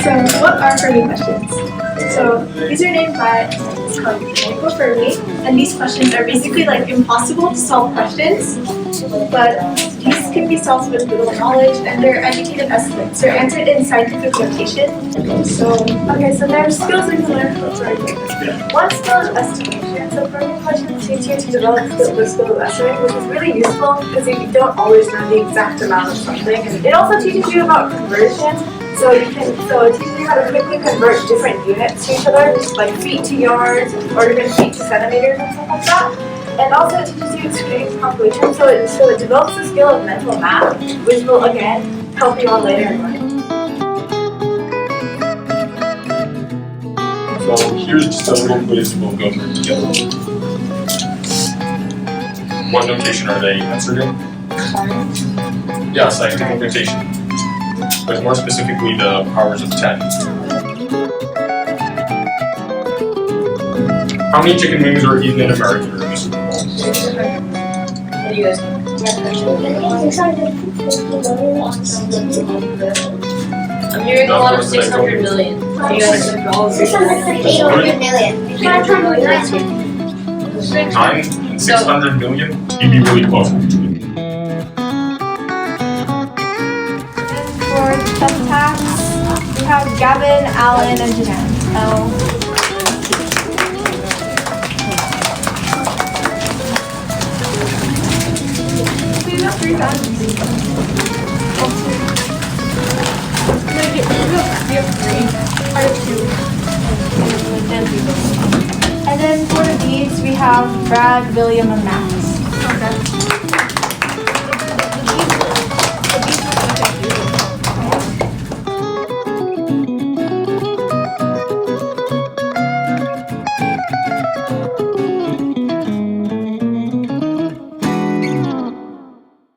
So, what are Fermi questions? So, these are named by Fermi, and these questions are basically like impossible to solve questions, but these can be solved with little knowledge, and they're educated estimates. They're answered in scientific notation. So there are skills we can learn from Fermi. One skill is estimation. So Fermi questions teach you to develop the skill of estimating, which is really useful because you don't always know the exact amount of something. It also teaches you about conversion. So it teaches you how to quickly convert different units to each other, like feet to yards or even feet to centimeters and stuff like that. And also it teaches you extreme calculation, so it develops the skill of mental math, which will again help you on later in life. So here's just a little quiz we'll go through together. What notation are they answered in? Yeah, scientific notation. But more specifically, the powers of 10. How many chicken wings are eaten in America during the Super Bowl? What do you guys think? I'm hearing a lot of 600 million. What do you guys think? 800 million. 9 and 600 million? You'd be really close. For the facts, we have Gavin, Alan, and Jeanette. We got 3 times. We have 3. I have 2. And then for the beads, we have Brad, William, and Max. Okay.